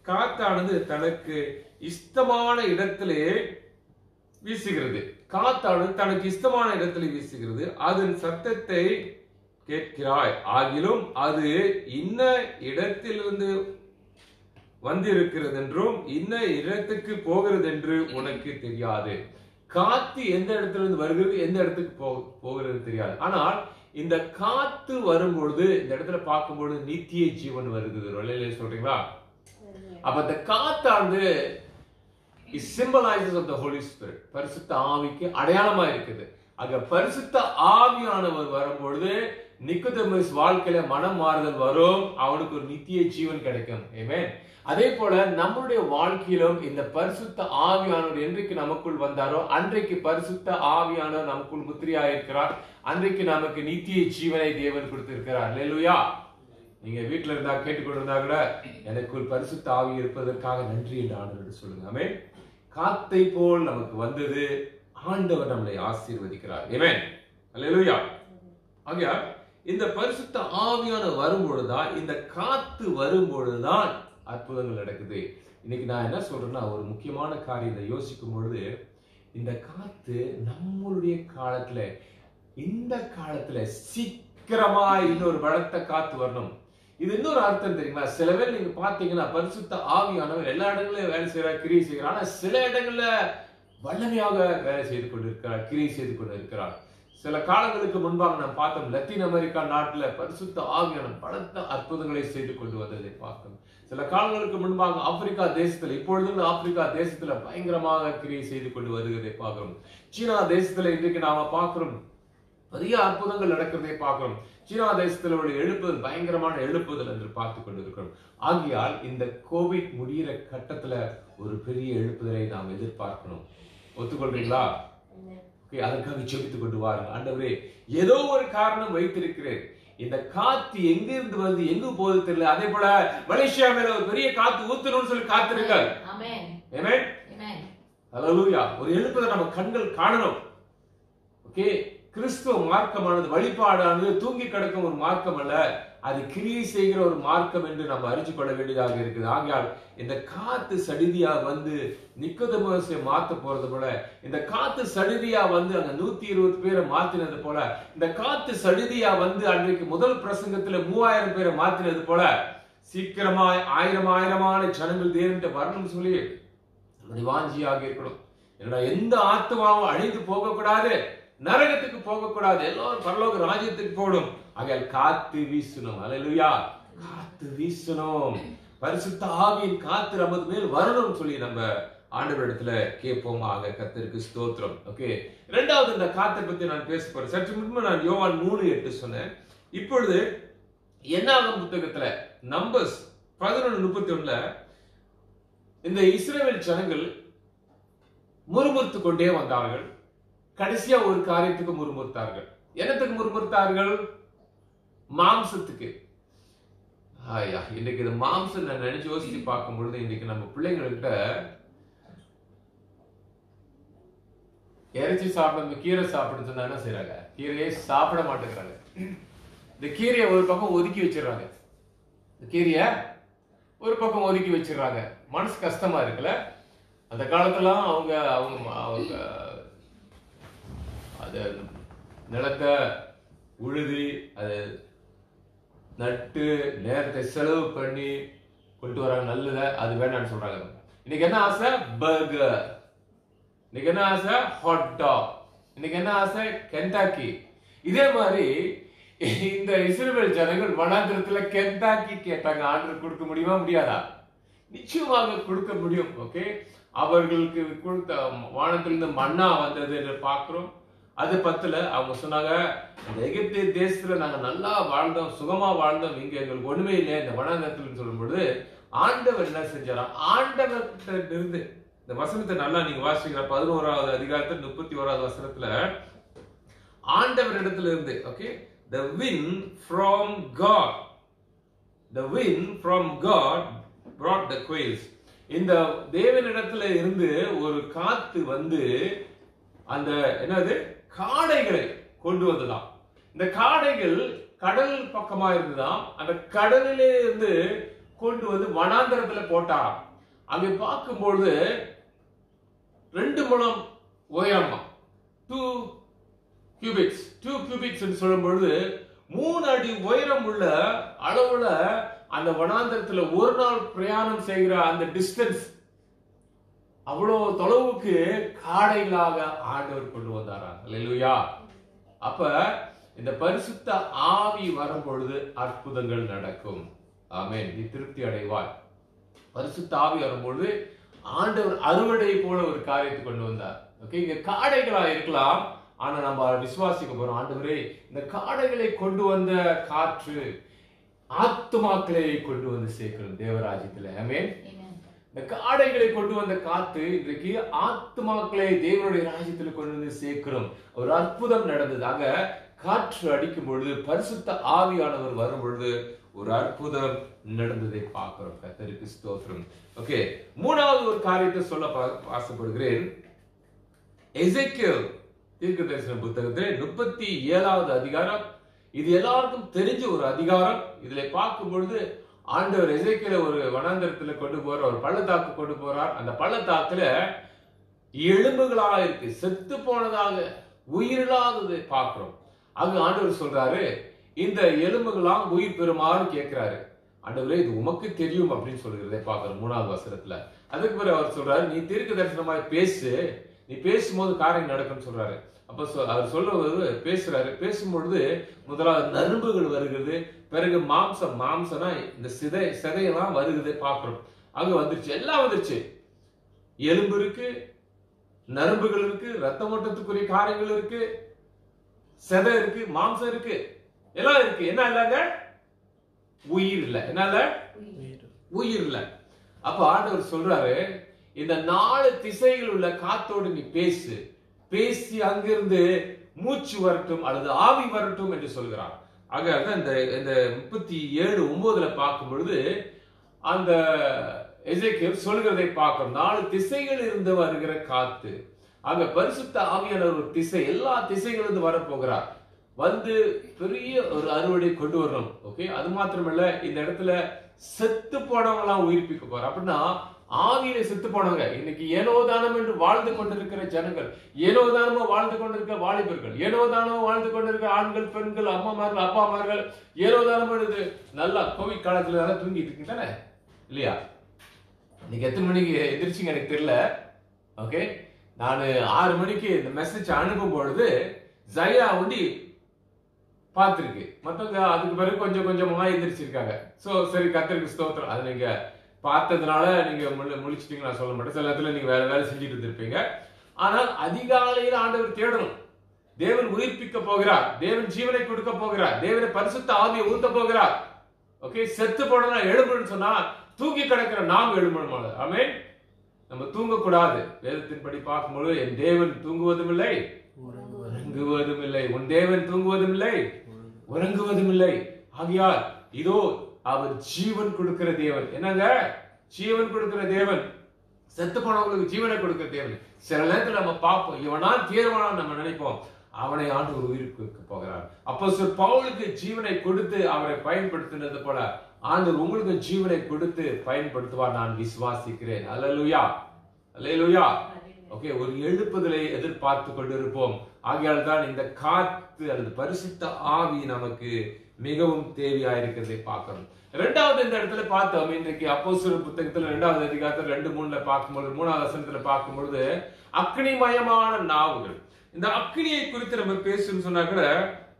காத்தானது தனக்கு இஷ்டமான இடத்திலே வீசுகிறது. காத்தானது தனக்கு இஷ்டமான இடத்திலே வீசுகிறது. அதன் சத்தத்தை கேட்கிறாய், ஆகிலும் அது இன்ன இடத்திலிருந்து வந்திருக்கிறது என்றும் இன்ன இடத்துக்கு போகிறது என்று உனக்கு தெரியாது. காத்து எந்த இடத்துல இருந்து வருகிறது, எந்த இடத்துக்கு போகிறது தெரியாது. ஆனால் இந்த காத்து வரும்பொழுது, இந்த இடத்துல பார்க்கும்பொழுது நித்திய ஜீவன் வருகிறது. சொல்றீங்களா? அப்ப இந்த காத்தானது symbolizes of the Holy Spirit, பரிசுத்த ஆவிக்கு அடையாளமா இருக்குது. அங்க பரிசுத்த ஆவியானவர் வரும்பொழுது நிக்கோதேமஸ் வாழ்க்கையில மனம் மாறுதல் வரும், அவனுக்கு ஒரு நித்திய ஜீவன் கிடைக்கும். ஆமென். அதே போல நம்முடைய வாழ்க்கையிலும் இந்த பரிசுத்த ஆவியானவர் என்றைக்கு நமக்குள் வந்தாரோ அன்றைக்கு பரிசுத்த ஆவியானவர் நமக்குள் முத்திரையாயிருக்கிறார். அன்றைக்கு நமக்கு நித்திய ஜீவனை தேவன் கொடுத்திருக்கிறார். அல்லேலூயா. நீங்க வீட்டுல இருந்தா கேட்டுக்கொண்டிருந்தா கூட எனக்குள் பரிசுத்த ஆவி இருப்பதற்காக நன்றி என்று ஆண்டவரிடம் சொல்லுங்க. ஆமென். காத்தை போல் நமக்கு வந்தது, ஆண்டவர் நம்மை ஆசீர்வதிக்கிறார். ஆமென். அல்லேலூயா. ஆகையா இந்த பரிசுத்த ஆவியான வரும்பொழுதுதான், இந்த காத்து வரும்பொழுதுதான் அற்புதங்கள் நடக்குது. இன்னைக்கு நான் என்ன சொல்றேன்னா, ஒரு முக்கியமான காரியத்தை யோசிக்கும் பொழுது, இந்த காத்து நம்மளுடைய காலத்துல, இந்த காலத்துல சீக்கிரமா இன்னொரு பலத்த காத்து வரணும். இது இன்னொரு அர்த்தம் தெரியுமா? சில பேர் நீங்க பாத்தீங்கன்னா பரிசுத்த ஆவியானவர் எல்லா இடங்களிலும் வேலை செய்யறார், கிரியை செய்கிறார். ஆனா சில இடங்கள்ல வல்லமையாக வேலை செய்து கொண்டிருக்கிறார், கிரியை செய்து கொண்டிருக்கிறார். சில காலங்களுக்கு முன்பாக நாம் பார்த்தோம், லத்தீன் அமெரிக்கா நாட்டுல பரிசுத்த ஆவியானவர் பலத்த அற்புதங்களை செய்து கொண்டு வந்ததை பார்த்தோம். சில காலங்களுக்கு முன்பாக ஆப்பிரிக்கா தேசத்துல, இப்பொழுது ஆப்பிரிக்கா தேசத்துல பயங்கரமாக கிரியை செய்து கொண்டு வருகிறதை பார்க்கிறோம். சீனா தேசத்துல இன்றைக்கு நாம பார்க்கிறோம், நிறைய அற்புதங்கள் நடக்கிறதை பார்க்கிறோம். சீனா தேசத்துல உள்ள எழுப்புதல் பயங்கரமான எழுப்புதல் என்று பார்த்து கொண்டிருக்கிறோம். ஆகையால் இந்த கோவிட் முடிகிற கட்டத்துல ஒரு பெரிய எழுப்புதலை நாம் எதிர்பார்க்கணும். ஒத்துக்கொள்றீங்களா? அதற்காக ஜெபித்துக் கொண்டு வாருங்கள். ஆண்டவரே, ஏதோ ஒரு காரணம் வைத்திருக்கிறேன், இந்த காத்து எங்கிருந்து வந்து எங்க போகுது தெரியல. அதே போல மலேசியா மேல ஒரு பெரிய காத்து ஊத்தணும்னு சொல்லி காத்திருக்க. ஆமென். ஆமென். ஆமென். ஹல்லேலூயா. ஒரு எழுப்புதலை நம்ம கண்கள் காணணும். ஓகே, கிறிஸ்துவ மார்க்கமானது, வழிபாடானது தூங்கி கிடக்கும் ஒரு மார்க்கம் அல்ல, அது கிரியை செய்கிற ஒரு மார்க்கம் என்று நம்ம அறிஞ்சு கொள்ள வேண்டியதாக இருக்குது. ஆகையால் இந்த காத்து சடிதியா வந்து நிக்கோதேமுவை மாத்த போறது போல, இந்த காத்து சடிதியா வந்து அங்க 120 பேரை மாத்தினது போல, இந்த காத்து சடிதியா வந்து அன்றைக்கு முதல் பிரசங்கத்துல 3000 பேரை மாத்தினது போல, சீக்கிரமா ஆயிரமான ஜனங்கள் தேவன்கிட்ட வரணும்னு சொல்லி நம்முடைய வாஞ்சியாக இருக்கணும். என்னடா, எந்த ஆத்மாவும் அழிந்து போக கூடாது, நரகத்துக்கு போக கூடாது, எல்லாரும் பரலோக ராஜ்யத்துக்கு போகணும். ஆகையால் காத்து வீசணும். அல்லேலூயா. காத்து வீசணும். பரிசுத்த ஆவியின் காத்து நமது மேல் வரணும் சொல்லி நம்ம ஆண்டவரிடத்துல கேட்போம். ஆக கர்த்தருக்கு ஸ்தோத்திரம். ஓகே, இரண்டாவது இந்த காத்தை பத்தி நான் பேச போறேன். சற்று முன்பு நான் யோவான் 3:8 சொன்னேன். இப்பொழுது என்னாகும் புத்தகத்துல நம்பர்ஸ் 11:31 இந்த இஸ்ரவேல் ஜனங்கள் முறுமுறுத்து கொண்டே வந்தார்கள். கடைசியா ஒரு காரியத்துக்கு முறுமுறுத்தார்கள். என்னத்துக்கு முறுமுறுத்தார்கள்? மாம்சத்துக்கு. இன்னைக்கு இந்த மாம்சம் நான் நினைச்சு யோசிச்சு பார்க்கும் பொழுது, இன்னைக்கு நம்ம பிள்ளைங்கள்கிட்ட இறைச்சி சாப்பிட, கீரை சாப்பிடுன்னு சொன்னா என்ன செய்யறாங்க? கீரையே சாப்பிட மாட்டேங்கிறாங்க. இந்த கீரையை ஒரு பக்கம் ஒதுக்கி வச்சிடறாங்க. இந்த கீரைய ஒரு பக்கம் ஒதுக்கி வச்சிடறாங்க. மனசு கஷ்டமா இருக்குல்ல? அந்த காலத்துல அவங்க அது நிலத்தை உழுதி, அது நட்டு நேரத்தை செலவு பண்ணி கொண்டு வராங்க. நல்லத அது வேண்டாம்னு சொல்றாங்க. இன்னைக்கு என்ன ஆசை? பர்கர். இன்னைக்கு என்ன ஆசை? Hot dog. இன்னைக்கு என்ன ஆசை? கென்டாக்கி. இதே மாதிரி இந்த இஸ்ரவேல் ஜனங்கள் வனாந்திரத்துல கென்டாக்கி கேட்டாங்க. ஆர்டர் கொடுக்க முடியுமா? முடியாதா? நிச்சயமாக கொடுக்க முடியும். ஓகே, அவர்களுக்கு கொடுத்த வானத்திலிருந்து மன்னா வந்தது என்று பார்க்கிறோம். அது பத்துல அவங்க சொன்னாங்க, இந்த எகிப்து தேசத்துல நாங்க நல்லா வாழ்ந்தோம், சுகமா வாழ்ந்தோம், இங்க எங்களுக்கு ஒண்ணுமே இல்லை இந்த வனாந்திரத்துல சொல்லும் பொழுது ஆண்டவர் என்ன செஞ்சாராம்? ஆண்டவர்கிட்ட இருந்து இந்த வசனத்தை நல்லா நீங்க வாசிக்கிற 11வது அதிகாரத்துல 31வது வசனத்துல ஆண்டவர் இடத்துல இருந்து, okay, the wind from God brought the quails. இந்த தேவனிடத்துல இருந்து ஒரு காத்து வந்து அந்த என்னது காடைகளை கொண்டு வந்ததாம். இந்த காடைகள் கடல் பக்கமா இருந்துதான். அந்த கடலிலே இருந்து கொண்டு வந்து வனாந்தரத்துல போட்டாராம். அங்க பார்க்கும்போது 2 முழம் உயரமா, 2 cubits சொல்லும் பொழுது 3 அடி உயரம் உள்ள அளவுல அந்த வனாந்தரத்துல ஒரு நாள் பிரயாணம் செய்கிற அந்த டிஸ்டன்ஸ், அவ்வளவு தொலைவுக்கு காடைகளாக ஆண்டவர் கொண்டு வந்தாராம். அல்லேலூயா. அப்ப இந்த பரிசுத்த ஆவி வரும் பொழுது அற்புதங்கள் நடக்கும். ஆமென். நீ திருப்தி அடைவாய். பரிசுத்த ஆவி வரும்பொழுது ஆண்டவர் அறுவடை போல ஒரு காரியத்தை கொண்டு வந்தார். ஓகே, இங்க காடைகளா இருக்கலாம், ஆனா நம்ம விசுவாசிக்க போறோம். ஆண்டவரே, இந்த காடைகளை கொண்டு வந்த காற்று ஆத்துமாக்களை கொண்டு வந்து சேர்க்கணும் தேவராஜ்யத்துல. ஆமென். இந்த காடைகளை கொண்டு வந்த காத்து இன்றைக்கு ஆத்துமாக்களை தேவனுடைய ராஜ்யத்தில் கொண்டு வந்து சேர்க்கிறோம். ஒரு அற்புதம் நடந்தது. ஆக காற்று அடிக்கும் பொழுது, பரிசுத்த ஆவியானவர் வரும் பொழுது ஒரு அற்புதம் நடந்ததை பார்க்கிறோம். கர்த்தருக்கு ஸ்தோத்திரம். ஓகே, மூணாவது ஒரு காரியத்தை சொல்ல ஆசைப்படுகிறேன். எசேக்கியேல் தீர்க்கதரிசன புத்தகத்தில் 37வது அதிகாரம். இது எல்லாருக்கும் தெரிஞ்ச ஒரு அதிகாரம். இதுல பார்க்கும் பொழுது ஆண்டவர் எசேக்கியேலை ஒரு வனாந்தரத்துல கொண்டு போற, ஒரு பள்ளத்தாக்கு கொண்டு போறார். அந்த பள்ளத்தாக்குல எலும்புகளா இருக்கு, செத்து போனதாக, உயிரில்லாததை பார்க்கிறோம். அங்க ஆண்டவர் சொல்றாரு, இந்த எலும்புகளாம் உயிர் பெறுமாறு கேட்கிறாரு. ஆண்டவரே இது உமக்கு தெரியும் அப்படின்னு சொல்கிறதை பார்க்கிறோம் 3வது வசனத்துல. அதுக்கு பிறகு அவர் சொல்றாரு, நீ தீர்க்க தரிசனமாய் பேசு, நீ பேசும்போது காரியம் நடக்கும்னு சொல்றாரு. அப்ப அவர் சொல்றது பேசுறாரு. பேசும்பொழுது முதலாவது நரம்புகள் வருகிறது, பிறகு மாம்சம்னா இந்த சிதையெல்லாம் வருகிறது பார்க்கிறோம். அங்க வந்துருச்சு, எல்லாம் வந்துருச்சு. எலும்பு இருக்கு, நரம்புகள் இருக்கு, ரத்த ஓட்டத்துக்குரிய காரியங்கள் இருக்கு, செதை இருக்கு, மாம்சம் இருக்கு, எல்லாம் இருக்கு. என்ன இல்லங்க? உயிர் இல்ல. என்ன இல்ல? உயிர் இல்ல. அப்ப ஆண்டவர் சொல்றாரு, இந்த 4 திசைகள் உள்ள காத்தோடு நீ பேசு, பேசி அங்கிருந்து மூச்சு வரட்டும் அல்லது ஆவி வரட்டும் என்று சொல்கிறார். ஆக இந்த 37:9 பார்க்கும் பொழுது அந்த எசேக்கியேல் சொல்கிறதை பார்க்கிறோம். 4 திசைகள் இருந்து வருகிற காத்து. ஆக பரிசுத்த ஆவியானவர் ஒரு திசை, எல்லா திசைகளிலிருந்து வரப்போகிறார். வந்து பெரிய ஒரு அறுவடை கொண்டு வரணும். ஓகே, அது மாத்திரமல்ல, இந்த இடத்துல செத்து போனவங்க எல்லாம் உயிர்ப்பிக்க போற. அப்படின்னா ஆவியில செத்து போனவங்க, இன்னைக்கு ஏனோதானம் என்று வாழ்ந்து கொண்டிருக்கிற ஜனங்கள், ஏனோதானமா வாழ்ந்து கொண்டிருக்கிற வாலிபர்கள், ஏனோதானமா வாழ்ந்து கொண்டிருக்கிற ஆண்கள், பெண்கள், அம்மாமார்கள், அப்பாமார்கள், ஏனோதானம் நல்லா கோவிட் காலத்துல நல்லா தூங்கிட்டு இருக்கீங்க தானே இல்லையா? இன்னைக்கு எத்தனை மணிக்கு எதிர்ச்சிங்க எனக்கு தெரியல. ஓகே, நான் 6 மணிக்கு இந்த மெசேஜ் அனுப்பும் பொழுது ஜயா ஒண்டி பார்த்திருக்கு, மற்றவங்க அதுக்கு பிறகு கொஞ்சம் கொஞ்சமா எந்திரிச்சிருக்காங்க. சோ சரி, கர்த்தருக்கு ஸ்தோத்திரம். அது நீங்க பார்த்ததுனால நீங்க முழிச்சிட்டீங்க நான் சொல்ல மாட்டேன். சில நேரத்துல நீங்க வேலை செஞ்சுட்டு இருந்திருப்பீங்க. ஆனால் அதிகாலையில் ஆண்டவர் தேடணும். தேவன் உயிர்ப்பிக்க போகிறார், தேவன் ஜீவனை கொடுக்க போகிறார், தேவனை பரிசுத்த ஆவியை ஊத்த போகிறார். ஓகே, செத்து போனா எழும்புன்னு சொன்னா தூங்கி கிடக்கிற நாம் எழும்பணும். ஆமென். நம்ம தூங்கக்கூடாது. வேதத்தின்படி பார்க்கும்போது என் தேவன் தூங்குவதும் இல்லை உறங்குவதும் இல்லை, உன் தேவன் தூங்குவதும் இல்லை உறங்குவதும் இல்லை. ஆகையால் இதோ அவர் ஜீவன் கொடுக்கிற தேவன். என்னங்க? ஜீவன் கொடுக்கிற தேவன், செத்து போனவங்களுக்கு ஜீவனை கொடுக்கிற தேவன். சில நேரத்தில் நம்ம பார்ப்போம், இவனா தீர்மானம் நம்ம நினைப்போம், அவனை ஆண்டவர் உயிர்ப்பிக்க போகிறார். அப்போஸ்தலர் பவுலுக்கு ஜீவனை கொடுத்து அவரை பயன்படுத்தினது போல ஆண்டவர் உங்களுக்கு ஜீவனை கொடுத்து பயன்படுத்துவார், நான் விசுவாசிக்கிறேன். அல்லேலூயா, அல்லேலூயா. ஓகே, ஒரு எழுப்புதலை எதிர்பார்த்து கொண்டிருப்போம். ஆகையால் தான் இந்த காத்து அல்லது பரிசுத்த ஆவி நமக்கு மிகவும் தேவையா இருக்கிறதை பார்க்கணும். 2வது இந்த இடத்துல பார்த்தோம், இன்றைக்கு அப்போஸ்தலர் புத்தகத்துல 2வது அதிகாரத்துல 2:3 பார்க்கும்போது 3வது வசனத்துல பார்க்கும்பொழுது அக்னிமயமான நாவுகள். இந்த அக்னியை குறித்து நம்ம பேசணும்னு சொன்னா கூட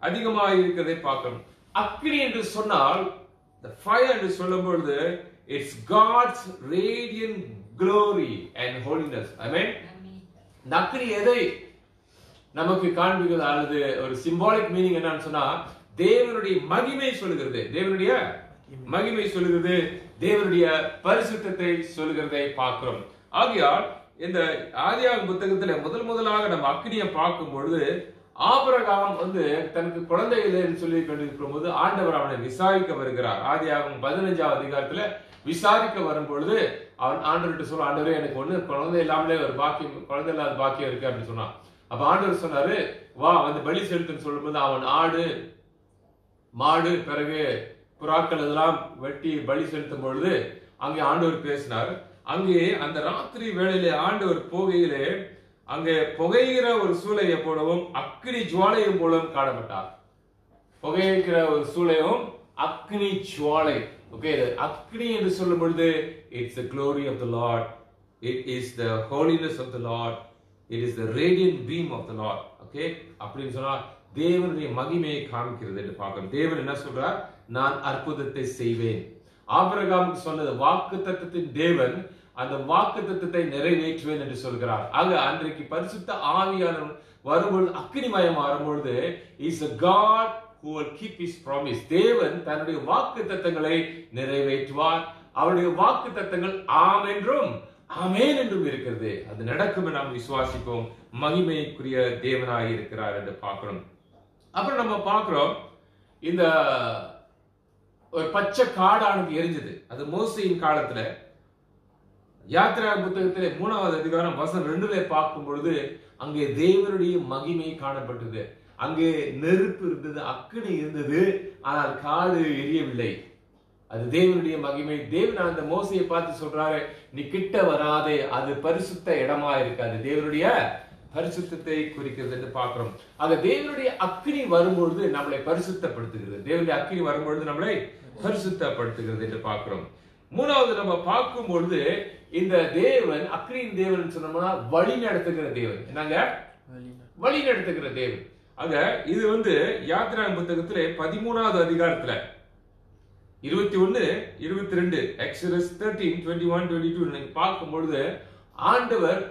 அதிகமாக இருக்கிறதை பார்க்கணும். அக்னி என்று சொன்னால், the fire என்று சொல்லும் பொழுது it's God's radiant glory and holiness. Amen. இந்த அக்னி எதை நமக்கு காண்பிக்கிறது அல்லது ஒரு சிம்பாலிக் மீனிங் என்னன்னு சொன்னா, தேவனுடைய மகிமை சொல்லுகிறது, தேவனுடைய மகிமை சொல்லுகிறது, தேவனுடைய பரிசுத்தத்தை சொல்லுகிறதை பார்க்கிறோம். ஆகையால் இந்த ஆதியாகம புத்தகத்துல முதலாக நம்ம அக்னியை பார்க்கும் பொழுது ஆபிரகாம் தனக்கு குழந்தை இல்லைன்னு சொல்லி கொண்டிருக்கும் போது ஆண்டவர் அவனை விசாரிக்க வருகிறார். ஆதியாகமம் 15வது அதிகாரத்துல விசாரிக்க வரும் பொழுது அவன் ஆண்டவர்கிட்ட சொல்ல, ஆண்டவரே எனக்கு ஒண்ணு குழந்தை இல்லாமலே ஒரு பாக்கியம், குழந்தை இல்லாத பாக்கியம் இருக்கு அப்படின்னு சொன்னான். அப்ப ஆண்டவர் சொன்னாரு, வா வந்து பலி செலுத்துன்னு சொல்லும் போது அவன் ஆடு மாடு பிறகு புறாக்கள் இதெல்லாம் வெட்டி பலி செலுத்தும் பொழுது அங்கே ஆண்டவர் பேசினார். அங்கே அந்த ராத்திரி வேளையிலே ஆண்டவர் போகையிலே அங்கே புகைகிற ஒரு சூளையை போலவும் அக்னி ஜுவாலையும் போலவும் காணப்பட்டார். புகைக்கிற ஒரு சூளையும் அக்னி ஜுவாலை. ஓகே, அக்னி என்று சொல்லும் பொழுது it's the glory of the Lord, it is the holiness of the Lord, it is the radiant beam of the Lord. Okay, அப்படின்னு சொன்னா தேவனுடைய மகிமையை காமிக்கிறது என்று பார்க்கணும். தேவன் என்ன சொல்றார்? நான் அற்புதத்தை செய்வேன். ஆபிரகாமுக்கு சொன்னது வாக்குத்தத்தத்தின் தேவன் அந்த வாக்குத்தத்தத்தை நிறைவேற்றுவேன் என்று சொல்கிறார். ஆக அன்றைக்கு பரிசுத்த ஆவியானவர் வரும்பொழுது அக்னிமயம் வரும்பொழுது is a God who will keep his promise. தேவன் தன்னுடைய வாக்குத்தத்தங்களை நிறைவேற்றுவார். அவருடைய வாக்குத்தத்தங்கள் ஆம் என்றும் ஆமென் என்றும் இருக்கிறது. அது நடக்கும் என்று நாம் விசுவாசிப்போம். மகிமைக்குரிய தேவனாய் இருக்கிறார் என்று பார்க்கிறோம். அப்புறம் நம்ம பார்க்கிறோம், இந்த ஒரு பச்சை காடானது எரிஞ்சது. அது மோசேயின் காலத்துல யாத்திரா புத்தகத்திலே 3வது அதிகாரம் வசனம் 2 பார்க்கும் பொழுது அங்கே தேவனுடைய மகிமை காணப்பட்டது. அங்கே நெருப்பு இருந்தது, அக்கினி இருந்தது, ஆனால் காடு எரியவில்லை. அது தேவனுடைய மகிமை. தேவன் அந்த மோசையை பார்த்து சொல்றாரு, நீ கிட்ட வராதே, அது பரிசுத்த இடமா இருக்காது, தேவனுடைய பரிசுத்தத்தை குறிக்கிறது என்று பார்க்கிறோம். ஆக தேவனுடைய அக்கினி வரும்பொழுது நம்மளை பரிசுத்தப்படுத்துகிறது. தேவனுடைய அக்கினி வரும்பொழுது நம்மளை பரிசுத்தப்படுத்துகிறது என்று பார்க்கிறோம். மூணாவது நம்ம பார்க்கும் பொழுது இந்த தேவன் அக்கினியின் தேவன் சொன்னோம்னா வழி நடத்துகிற தேவன். என்னங்க? வழி நடத்துகிற தேவன். ஆக இது யாத்திராகம புத்தகத்திலே 13வது அதிகாரத்துல 21, 22 எக்ஸோடஸ் 13, 21, 22 பார்க்கும் பொழுது ஆண்டவர்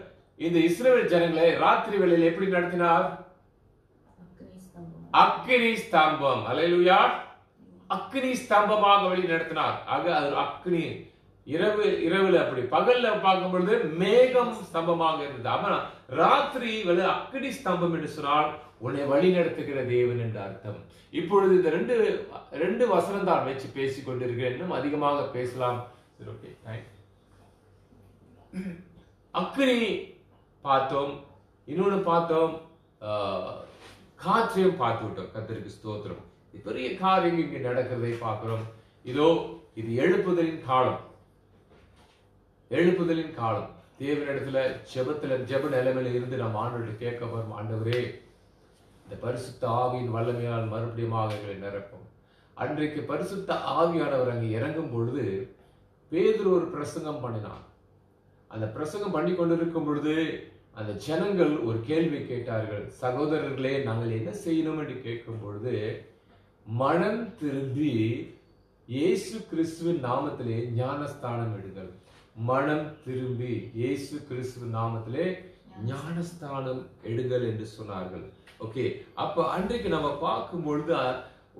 இந்த இஸ்ரவேல் ஜனங்களை ராத்திரி வேளையில் எப்படி நடத்தினார்? அக்கினி ஸ்தம்பம். அல்லேலூயா. அக்கினி ஸ்தம்பமாக வழி நடத்தினார். ஆக அது அக்கினி இரவுல அப்படி, பகல்ல பார்க்கும் பொழுது மேகம் ஸ்தம்பமாக இருந்தது. ஆமா, ராத்திரி அக்கினி ஸ்தம்பம் என்று சொன்னால் உன்னை வழி நடத்துகிற தேவன் என்று அர்த்தம். இப்பொழுது இந்த ரெண்டு வசனம் தான் வச்சு பேசிக் கொண்டிருக்கிறேன். இன்னும் அதிகமாக பேசலாம். அக்கினி பார்த்தோம், இன்னொன்னு பார்த்தோம், காற்றையும் பார்த்து விட்டோம். கர்த்தருக்கு ஸ்தோத்திரம். பெரிய காரியம் இங்கு நடக்கிறதை பார்க்கிறோம். இது எழுப்புதலின் காலம். எழுப்புதலின் காலம். தேவனிடத்துல ஜெப நிலைமையில இருந்து நாம் ஆண்டவர்கிட்ட கேட்க வரும், ஆண்டவரே இந்த பரிசுத்த ஆவியின் வல்லமையால் மறுபடியும் எங்களை நிரப்பும். அன்றைக்கு பரிசுத்த ஆவியானவர் அங்கே இறங்கும் பொழுது பேதுரு ஒரு பிரசங்கம் பண்ணினான். அந்த பிரசங்கம் பண்ணி கொண்டிருக்கும் பொழுது அந்த ஜனங்கள் ஒரு கேள்வி கேட்டார்கள். சகோதரர்களே, நாங்கள் என்ன செய்யணும் என்று கேட்கும் பொழுது, மனம் திரும்பி இயேசு கிறிஸ்துவின் நாமத்திலே ஞானஸ்தானம் எடுங்கள். மனம் திரும்பி இயேசு கிறிஸ்துவின் நாமத்திலே ஞானஸ்தானம் எடுங்கள் என்று சொன்னார்கள். ஓகே, அப்ப அன்றைக்கு நம்ம பார்க்கும் பொழுது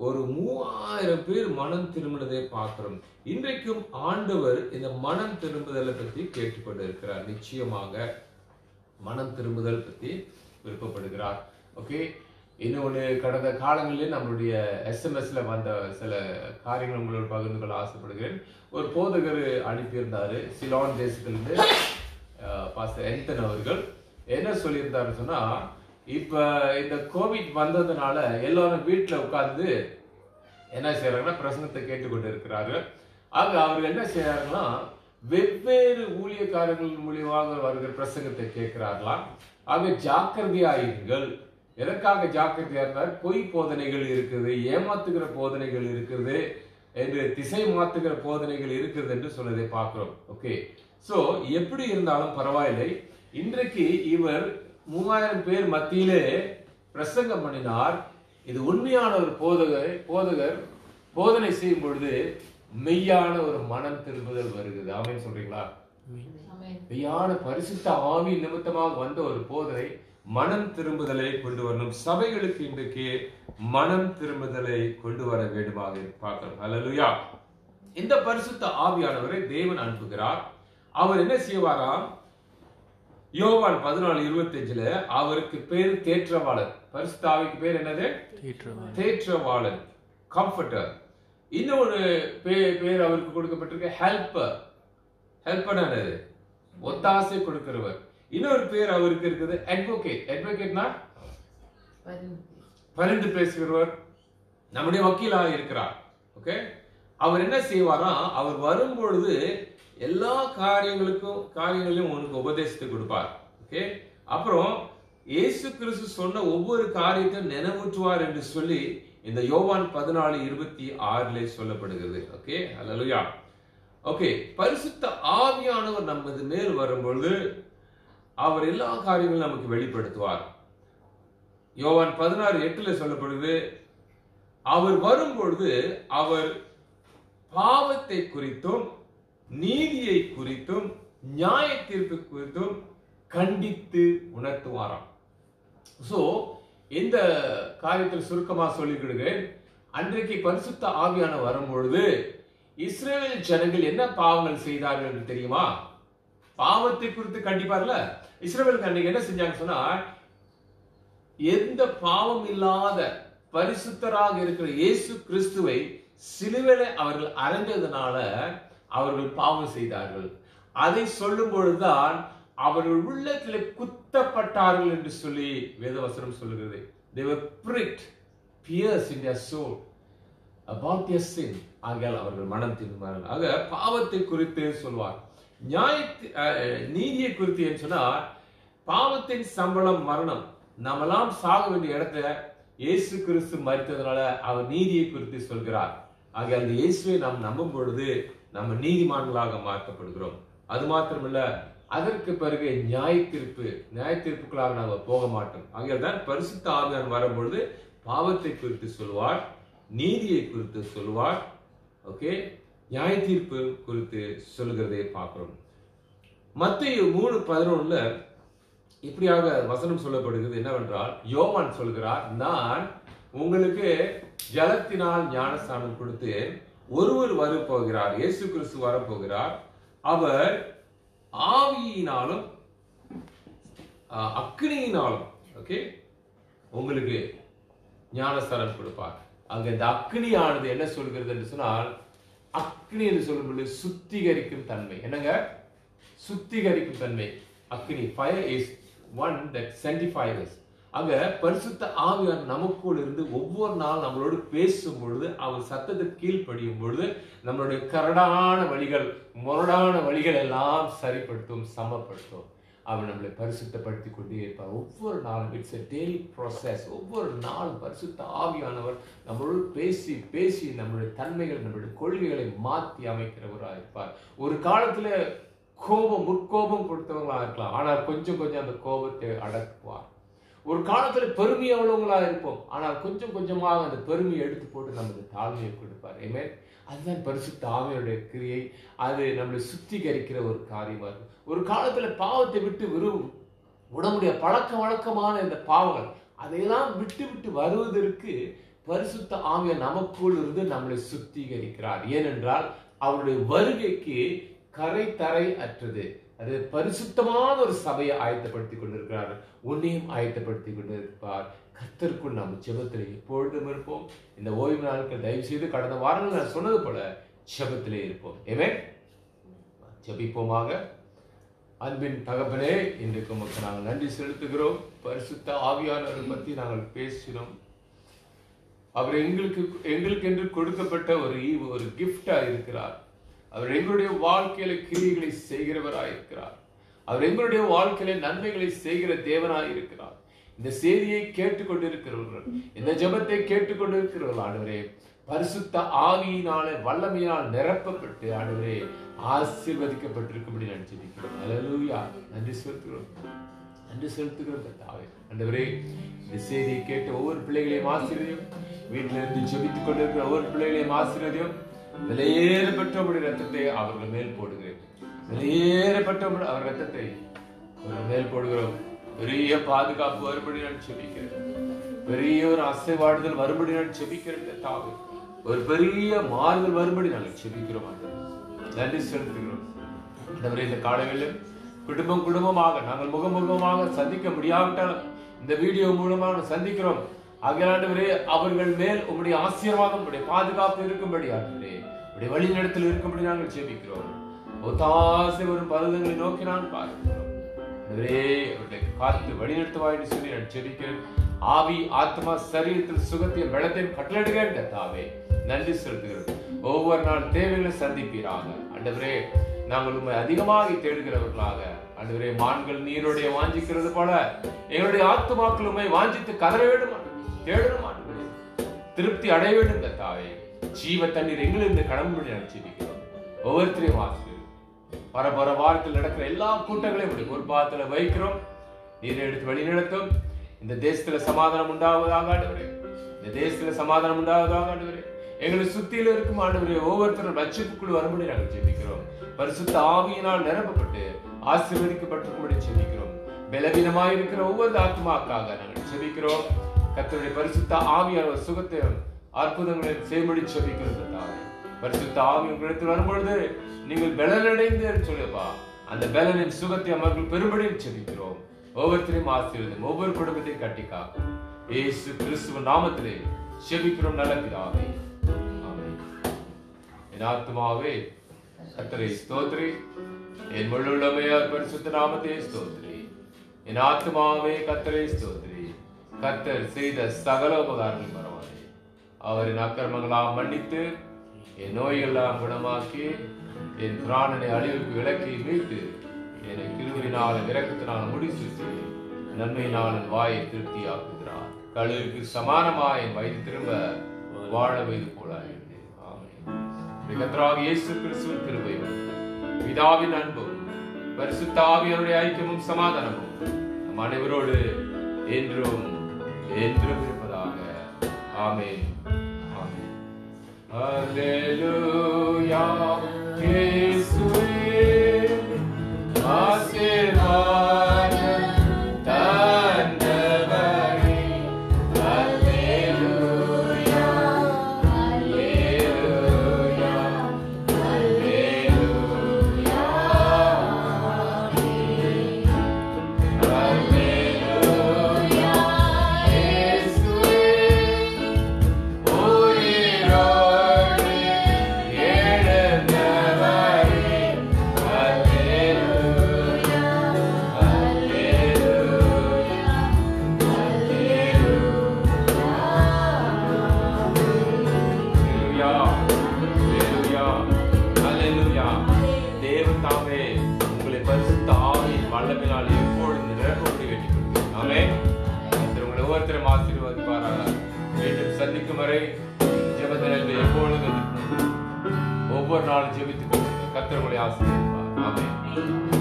ஒரு 3000 பேர் மனம் திரும்பினதை பார்க்கிறோம். இன்றைக்கும் ஆண்டவர் இந்த மனம் திரும்புதலை பற்றி கேட்டுக்கொண்டு இருக்கிறார். நிச்சயமாக மனம் திரும்புதல் பற்றி விருப்பப்படுகிறார். ஓகே, இன்னொன்று, கடந்த காலங்களில் நம்மளுடைய எஸ்எம்எஸ்ல வந்த சில காரியங்கள் உங்களோட பகிர்ந்து கொள்ள ஆசைப்படுகிறேன். ஒரு போதகர் அனுப்பியிருந்தாரு சிலோன் தேசத்திலிருந்து, பாஸ்டர் என்தன் அவர்கள். என்ன சொல்லியிருந்தாரு சொன்னா, இப்ப இந்த கோவிட் வந்ததுனால எல்லாரும் வீட்டுல உட்கார்ந்து என்ன செய்யறாங்கன்னா பிரசங்கத்தை கேட்டுக்கொண்டு இருக்கிறாரு. ஆக அவர்கள் என்ன செய்யறாங்கன்னா வெவ்வேறு ஊழியக்காரர்கள் மூலியமாக வருகிற பிரசங்கத்தை கேட்கிறார்களாம். ஆக ஜாக்கிரதையாயிருங்கள். எதற்காக ஜாக்கிரதையா இருந்தார்? பொய் போதனைகள் இருக்குது, ஏமாத்துகிற போதனைகள் இருக்குது, என்று திசை மாத்துகிற போதனைகள் இருக்கிறது என்று சொன்னதை பார்க்கிறோம். ஓகே, சோ எப்படி இருந்தாலும் பரவாயில்லை. இன்றைக்கு இவர் 3000 பேர் மத்தியிலே பிரசங்கம் பண்ணினார். இது உண்மையான ஒரு போதகர் போதனை செய்யும் பொழுது மெய்யான ஒரு மனம் திரும்புதல் வருகிறது. ஆமென் சொல்றீங்களா? மெய்யான பரிசுத்த ஆவி நிமித்தமாக வந்த ஒரு போதனை மனம் திரும்புதலை கொண்டு வரணும். சபைகளுக்கு இன்றைக்கு மனம் திரும்புதலை கொண்டு வர வேண்டுமாக பார்க்கிறோம். அல்லேலூயா. இந்த பரிசுத்த ஆவியானவரை தேவன் அனுப்புகிறார். அவர் என்ன செய்வாராம்? யோவான் 14:25 அவருக்கு பேர் தேற்றவாளன். பரிசுத்த ஆவிக்கு பேர் என்னது? தேற்றவாளன், கம்ஃபர்டர். இன்னொரு பேர் அவருக்கு கொடுக்கப்பட்டிருக்கு ஹெல்பர். ஹெல்பர் என்னது? ஒத்தாசை கொடுக்கிறவர். இன்னொரு பேர் அவருக்கு இருக்குது அட்வொகேட். அட்வொகேட்னா பரிந்து பேசுகிறவர், நம்முடைய வக்கீலாக இருக்கிறார். ஓகே, அவர் என்ன செய்வாராம்? அவர் வரும்பொழுது எல்லா காரியங்களையும் உனக்கு உபதேசத்தை கொடுப்பார். ஓகே, அப்புறம் இயேசு கிறிஸ்து சொன்ன ஒவ்வொரு காரியத்தையும் நினைவூற்றுவார் என்று சொல்லி இந்த யோவான் 14:26 சொல்லப்படுகிறது. ஓகே, அல்லேலூயா. ஓகே, பரிசுத்த ஆவியானவர் நமது மேல் வரும்பொழுது அவர் எல்லா காரியங்களும் நமக்கு வெளிப்படுத்துவார். யோவான் 16:8 சொல்லப்படுது, அவர் வரும்பொழுது அவர் பாவத்தை குறித்தும் நீதியை குறித்தும் நியாய தீர்ப்பு குறித்தும் கண்டித்து உணர்த்துவாராம். சோ இந்த காரியத்தில் சுருக்கமாக சொல்லிக்கிடுகிறேன். அன்றைக்கு பரிசுத்த ஆவியான வரும்பொழுது இஸ்ரவேல் ஜனங்கள் என்ன பாவங்கள் செய்தார்கள் என்று தெரியுமா? பாவத்தை குறித்து கண்டிப்பார்ல. இஸ்ரவேலுக்கு அன்னைக்கு என்ன செஞ்சாங்க சொன்னா, எந்த பாவம் இல்லாத பரிசுத்தராக இருக்கிற இயேசு கிறிஸ்துவை சிலுவையிலே அவர்கள் அறைந்ததுனால அவர்கள் பாவம் செய்தார்கள். அதை சொல்லும் பொழுதுதான் அவர்கள் உள்ளத்திலே குத்தப்பட்டார்கள் என்று சொல்லி வேதவசனம் சொல்லுகிறது. They were pricked, pierced in their soul about their sin. ஆகையால் அவர்கள் மனம் திரும்பினார்கள். ஆக பாவத்தை குறித்து சொல்வார். நீதியை குறித்து என்று சொன்னால், பாவத்தின் சம்பளம் மரணம். நாமெல்லாம் சாக வேண்டிய இடத்துல இயேசு கிறிஸ்து மரித்ததுனால அவர் நீதியை குறித்து சொல்கிறார். ஆக அந்த இயேசுவை நாம் நம்பும் பொழுது நம்ம நீதிமான்களாக மாற்றப்படுகிறோம். அது மாத்திரமல்ல, அதற்கு பிறகு நியாய தீர்ப்புகளாக நாங்கள் போக மாட்டோம். ஆகையால்தான் பரிசுத்த ஆவியானவர் வரும்பொழுது பாவத்தை குறித்து சொல்வார், நீதியை குறித்து சொல்வார், ஓகே, நியாய தீர்ப்பு குறித்து சொல்லுகிறதை பார்க்கிறோம். மத்தேயு 3:11 இப்படியாக வசனம் சொல்லப்படுகிறது என்னவென்றால், யோவான் சொல்கிறார், நான் உங்களுக்கு ஜலத்தினால் ஞானஸ்நானம் கொடுத்து ஒருவர் வரப்போகிறார், இயேசு கிறிஸ்து வரப்போகிறார், அவர் ஆவியினாலும் அக்கினியினாலும் ஓகே உங்களுக்கு ஞானஸ்நானம் கொடுப்பார். அங்க இந்த அக்னியானது என்ன சொல்கிறது என்று சொன்னால், அக்னி என்று சொல்லும்போது சுத்திகரிக்கும் தன்மை. என்னங்க? சுத்திகரிக்கும் தன்மை. அக்னி, fire is one that sanctifies us. அங்க பரிசுத்த ஆவியானவர் நமக்குள் இருந்து ஒவ்வொரு நாள் நம்மளோடு பேசும் பொழுது, அவர் சத்தத்துக்கு கீழ்ப்படியும் பொழுது நம்மளுடைய கரடான வழிகள், முரடான வழிகள் எல்லாம் சரிப்படுத்தும், சமப்படுத்தும். அவர் நம்மளை பரிசுத்தப்படுத்திக் கொண்டே இருப்பார் ஒவ்வொரு நாளும். It's a daily process. ஒவ்வொரு நாளும் பரிசுத்த ஆவியானவர் நம்மளோடு பேசி பேசி நம்மளுடைய தன்மைகள், நம்மளுடைய கொள்கைகளை மாற்றி அமைக்கிறவராக இருப்பார். ஒரு காலத்துல முற்கோபம் கொடுத்தவங்களா இருக்கலாம், ஆனால் கொஞ்சம் கொஞ்சம் அந்த கோபத்தை அடக்குவார். ஒரு காலத்துல பெருமை உள்ளவங்களா இருப்போம், ஆனால் கொஞ்சம் கொஞ்சமாக அந்த பெருமையை எடுத்து போட்டு நமக்கு தாழ்மையை கொடுப்பார். ஆமென். அதுதான் பரிசுத்த ஆவியானுடைய கிரியை. அது நம்மளை சுத்திகரிக்கிற ஒரு காரியமா இருக்கும். ஒரு காலத்துல பாவத்தை விட்டு விடமுடிய பழக்க வழக்கமான இந்த பாவங்கள் அதையெல்லாம் விட்டு விட்டு வருவதற்கு பரிசுத்த ஆவியார் நமக்குள் இருந்து நம்மளை சுத்திகரிக்கிறார். ஏனென்றால் அவருடைய வருகைக்கு கரை தரை அற்றது, அது பரிசுத்தமான ஒரு சபையை ஆயத்தப்படுத்தி கொண்டிருக்கிறார். உன்னையும் ஆயத்தப்படுத்தி கொண்டிருப்பார். கர்த்தருக்குள் நாம் ஜெபத்திலே எப்பொழுதும் இருப்போம். இந்த ஓய்வு நாட்கள் தயவு செய்து கடந்த வாரங்கள் நான் சொன்னது போல ஜெபத்திலே இருப்போம். ஆமென். ஜெபிப்போமாக. அன்பின் தகப்பனே, இன்றைக்கு உமக்கு நாங்கள் நன்றி செலுத்துகிறோம். பரிசுத்த ஆவியானவரை பற்றி நாங்கள் பேசினோம். அவர் எங்களுக்கு என்று கொடுக்கப்பட்ட ஒரு கிஃப்டா இருக்கிறார். அவர் எங்களுடைய வாழ்க்கையில கிரியைகளை செய்கிறவராய் இருக்கிறார். அவர் எங்களுடைய வாழ்க்கையில நன்மைகளை செய்கிற தேவனாய் இருக்கிறார். இந்த செய்தியை கேட்டுக்கொண்டிருக்கிறவர்கள், இந்த ஜெபத்தை கேட்டுக்கொண்டிருக்கிறவர்கள் ஆண்டவரே, பரிசுத்த ஆவியினால வல்லமையினால் நிரப்பப்பட்டு ஆண்டவரே ஆசீர்வதிக்கப்பட்டிருக்கும்படி நான் ஜெபிக்கிறோம். அல்லேலூயா. நன்றி செலுத்துகிறோம் கர்த்தாவே. ஆண்டவரே, இந்த செய்தியை கேட்ட ஒவ்வொரு பிள்ளைகளையும் ஆசீர்வதியும். வீட்டில இருந்து ஜெபித்துக் கொண்டிருக்கிற ஒவ்வொரு பிள்ளைகளையும் ஆசீர்வதியும். விலையேறப்பட்டவருடைய ரத்தத்தை அவர்கள் மேல் போடுகிறேன். விலையேறப்பட்டவர் அவர் ரத்தத்தை அவர்கள் மேல் போடுகிறோம். பெரிய பாதுகாப்பு வரும்படி நான் ஜெபிக்கிறேன். பெரிய ஒரு அசைவாடுதல் வரும்படி நான் ஜெபிக்கிறேன் கர்த்தாவே. ஒரு பெரிய மாறுதல் வரும்படி நாங்கள் ஜெபிக்கிறோம். நன்றி செலுத்துகிறோம். இந்த காலைகளில் குடும்பமாக நாங்கள் முகமுகமாக சந்திக்க முடியாவிட்டாலும் இந்த வீடியோ மூலமாக சந்திக்கிறோம். ஆகியாண்டவரே, அவர்கள் மேல் உங்களுடைய ஆசீர்வாதம், உங்களுடைய பாதுகாப்பு இருக்கும்படி ஆண்டவரே, உங்களுடைய வழிநடத்தல் இருக்கும்படி நாங்கள் ஜெபிக்கிறோம். ஒத்தாசை வரும் பருவங்களை நோக்கி நான் பார்க்கிறோம். அவர்களை காத்து வழிநடத்துவாய் என்று சொல்லி நான் ஜெபிக்கிறேன். ஆவி, ஆத்மா, சரீரத்தில் சுகத்தையும் பலத்தையும் கட்டளையிடுகிறேன் கர்த்தாவே. நன்றி செலுத்துகிறோம். ஒவ்வொரு நாள் தேவைகளை சந்திப்பீராக ஆண்டவரே. நாங்கள் உண்மை அதிகமாக தேடுகிறவர்களாக ஆண்டவரே, மான்கள் நீருடைய வாஞ்சிக்கிறது போல எங்களுடைய ஆத்துமாக்கள் உண்மை வாஞ்சித்து கதற வேண்டும், தேடணும் ஆண்டவரே. திருப்தி அடைய வேண்டும் கர்த்தாவே. ஜீவ தண்ணீர் எங்களிருந்து கடம்படி நினைச்சிருக்கிறோம். ஒவ்வொருத்தரையும் ஆசிரியர் பரபர வாரத்தில் நடக்கிற எல்லா கூட்டங்களையும் ஒரு பாதத்துல வைக்கிறோம். நீரை எடுத்து வழி நடத்தும். இந்த தேசத்துல சமாதானம் உண்டாவதாக ஆண்டவரே. இந்த தேசத்துல சமாதானம் உண்டாவதாக ஆண்டவரே. எங்களை சுத்தியில இருக்கும் ஆண்டவரே, ஒவ்வொருத்தரும் ரட்சிப்புக்குள் வரும்படி நாங்கள் ஜெபிக்கிறோம். பரிசுத்த ஆவியினால் நிரப்பப்பட்டு ஆசீர்வதிக்கப்பட்டிருக்கும்படி ஜெபிக்கிறோம். பலவீனமாய் இருக்கிற ஒவ்வொரு ஆத்மாக்காக நாங்கள் ஜெபிக்கிறோம். கர்த்தருடைய பரிசுத்த ஆவியானவர் சுகத்தையும் அற்புதங்களையும் செய்யும்படி ஜெபிக்கிறோம். பரிசுத்த ஆவி உங்களிடத்தில் வரும்பொழுது நீங்கள் பலனடைந்து சொல்லுப்பா, அந்த பலனின் சுகத்தை அவர்கள் பெரும்படி ஜெபிக்கிறோம். ஒவ்வொருத்தரையும் ஆசீர்வதியும். ஒவ்வொரு குடும்பத்தையும் கட்டி காக்கும். இயேசு கிறிஸ்துவின் நாமத்திலே ஜெபிக்கிறோம் நல்ல பிதாவே. ஆமென். என் ஆத்துமாவே கர்த்தரை ஸ்தோத்திரி, என் முழு உள்ளமையார் பரிசுத்த நாமத்தை ஸ்தோத்திரி. என் ஆத்துமாவே கர்த்தரை ஸ்தோத்திரி. கர்த்தர் செய்த சகல உபகாரங்கள் பரவாயில்லை. அவரின் அக்கிரமங்களாம் மன்னித்து, என் நோயெல்லாம் குணமாக்கி, என் பிராணனை அழிவுக்கு விலக்கி மீட்டு, என்னை கிருபையினாலும் இரக்கத்தினாலும் முடிசு நன்மையினால் என் வாயை திருப்தியாக்குகிறார். கழுகுக்கு சமானமா என் வயது திரும்ப வாழ வைத்து போல. கர்த்தராகிய இயேசு கிறிஸ்துவின் கிருபையும் பிதாவின் அன்பும் பரிசுத்த ஆவியானவருடைய ஐக்கியமும் சமாதானமும் நம் அனைவரோடு என்றும் என்றும் இருப்பதாக. ஆமென். ஆமென். அல்லேலூயா. இயேசுவே ஆசீர்வாதம் தந்தவரே. அல்லேலூயா. அல்லேலூயா. அல்லேலூயா. அல்லேலூயா. இயேசுவே உயிரோடு எழுந்தவரே. அல்லேலூயா. அல்லேலூயா. அல்லேலூயா. அல்லேலூயா. தேவன் தாமே உங்களை பரிசுத்த ஆவியின் வல்லமையினால் எப்பொழுதும் நிரப்பும்படி வேண்டிக் கொள்கிறேன். ஆமென். கர்த்தர் உங்களை ஒவ்வொருத்தரும் ஆசீர்வதிப்பாராக. மீண்டும் சந்திக்கும் வரை ஜெபத்தில் எப்பொழுதும் ஒவ்வொரு நாளும் ஜெபித்துக் கொள்ளுங்கள். கர்த்தர் உங்களை ஆசீர்வதிப்பார். ஆமென்.